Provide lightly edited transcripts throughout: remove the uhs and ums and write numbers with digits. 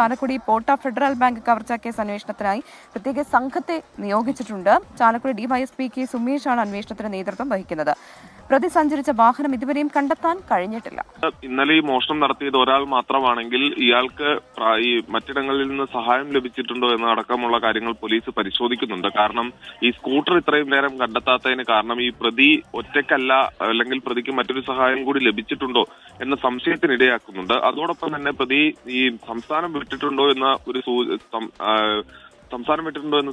ചാലക്കുടി പോട്ട federal bank കവർച്ചാ case അന്വേഷണത്തിനായി പ്രത്യേക സംഘത്തെ നിയോഗിച്ചിട്ടുണ്ട്. ചാലക്കുടി ഡിവൈഎസ്പി കെ സുമേഷാണ് അന്വേഷണത്തിന് നേതൃത്വം വഹിക്കുന്നത്. പ്രതി സഞ്ചരിച്ച വാഹനം ഇതുവരെയും കണ്ടെത്താൻ കഴിഞ്ഞിട്ടില്ല. ഇന്നലെ ഈ മോഷണം നടത്തിയത് ഒരാൾ മാത്രമാണെങ്കിൽ ഇയാൾക്ക് ഈ മറ്റിടങ്ങളിൽ നിന്ന് സഹായം ലഭിച്ചിട്ടുണ്ടോ എന്നടക്കമുള്ള കാര്യങ്ങൾ പോലീസ് പരിശോധിക്കുന്നുണ്ട്. കാരണം ഈ സ്കൂട്ടർ ഇത്രയും നേരം കണ്ടെത്താത്തതിന് കാരണം ഈ പ്രതി ഒറ്റയ്ക്കല്ല, അല്ലെങ്കിൽ പ്രതിക്ക് മറ്റൊരു സഹായം കൂടി ലഭിച്ചിട്ടുണ്ടോ എന്ന സംശയത്തിനിടയാക്കുന്നുണ്ട്. അതോടൊപ്പം തന്നെ പ്രതി ഈ സംസ്ഥാനം വിട്ടിട്ടുണ്ടോ എന്ന ഒരു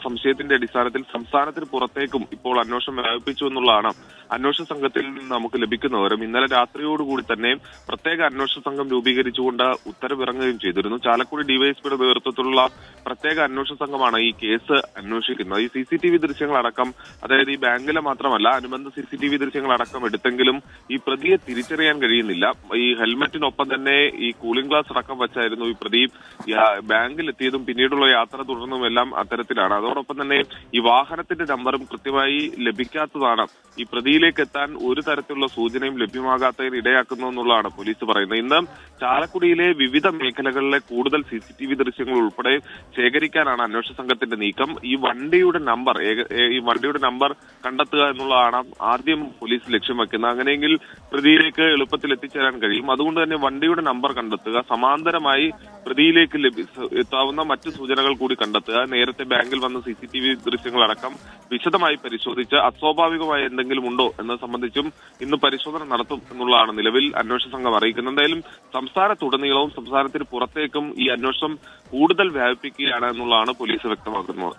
സംശയത്തിന്റെ അടിസ്ഥാനത്തിൽ സംസ്ഥാനത്തിന് പുറത്തേക്കും ഇപ്പോൾ അന്വേഷണം വ്യാപിപ്പിച്ചു എന്നുള്ളതാണ് അന്വേഷണ സംഘത്തിൽ നിന്ന് നമുക്ക് ലഭിക്കുന്ന വിവരം. ഇന്നലെ രാത്രിയോടുകൂടി തന്നെ പ്രത്യേക അന്വേഷണ സംഘം രൂപീകരിച്ചുകൊണ്ട് ഉത്തരവിറങ്ങുകയും ചെയ്തിരുന്നു. ചാലക്കുടി ഡിവൈഎസ്പിയുടെ നേതൃത്വത്തിലുള്ള പ്രത്യേക അന്വേഷണ സംഘമാണ് ഈ കേസ് അന്വേഷിക്കുന്നത്. ഈ CCTV ദൃശ്യങ്ങളടക്കം, അതായത് ഈ ബാങ്കിലെ മാത്രമല്ല അനുബന്ധ CCTV ദൃശ്യങ്ങളടക്കം എടുത്തെങ്കിലും ഈ പ്രതിയെ തിരിച്ചറിയാൻ കഴിയുന്നില്ല. ഈ ഹെൽമറ്റിനൊപ്പം തന്നെ ഈ കൂളിംഗ് ഗ്ലാസ് അടക്കം വെച്ചായിരുന്നു ഈ പ്രതി ബാങ്കിലെത്തിയതും പിന്നീടുള്ള യാത്ര തുടർന്നുമെല്ലാം അത്തരത്തിലാണ്. അതോടൊപ്പം തന്നെ ഈ വാഹനത്തിന്റെ നമ്പറും കൃത്യമായി ലഭിക്കാത്തതാണ് ഈ പ്രതിയിലേക്ക് എത്താൻ ഒരു തരത്തിലുള്ള സൂചനയും ലഭ്യമാകാത്തതിന് ഇടയാക്കുന്നു എന്നുള്ളതാണ് പോലീസ് പറയുന്നത്. ഇന്ന് ചാലക്കുടിയിലെ വിവിധ മേഖലകളിലെ കൂടുതൽ CCTV ദൃശ്യങ്ങൾ ഉൾപ്പെടെ ശേഖരിക്കാനാണ് അന്വേഷണ സംഘത്തിന്റെ നീക്കം. ഈ വണ്ടിയുടെ നമ്പർ കണ്ടെത്തുക എന്നുള്ളതാണ് ആദ്യം പോലീസ് ലക്ഷ്യം വെക്കുന്നത്. അങ്ങനെയെങ്കിൽ പ്രതിയിലേക്ക് എളുപ്പത്തിൽ എത്തിച്ചേരാൻ കഴിയും. അതുകൊണ്ട് തന്നെ വണ്ടിയുടെ നമ്പർ കണ്ടെത്തുക, സമാന്തരമായി പ്രതിയിലേക്ക് എത്താവുന്ന മറ്റു സൂചനകൾ കൂടി കണ്ടെത്തുക, നേരത്തെ ബാങ്കിൽ വന്ന CCTV ദൃശ്യങ്ങളടക്കം വിശദമായി പരിശോധിച്ച് അസ്വാഭാവികമായ എന്തെങ്കിലും ഉണ്ടോ എന്നത് സംബന്ധിച്ചും ഇന്ന് പരിശോധന നടത്തും എന്നുള്ളതാണ് നിലവിൽ അന്വേഷണ സംഘം അറിയിക്കുന്നത്. എന്തായാലും സംസ്ഥാനത്തുടനീളവും സംസ്ഥാനത്തിന് പുറത്തേക്കും ഈ അന്വേഷണം കൂടുതൽ വ്യാപിപ്പിക്കുകയാണ് എന്നുള്ളതാണ് പോലീസ് വ്യക്തമാക്കുന്നത്.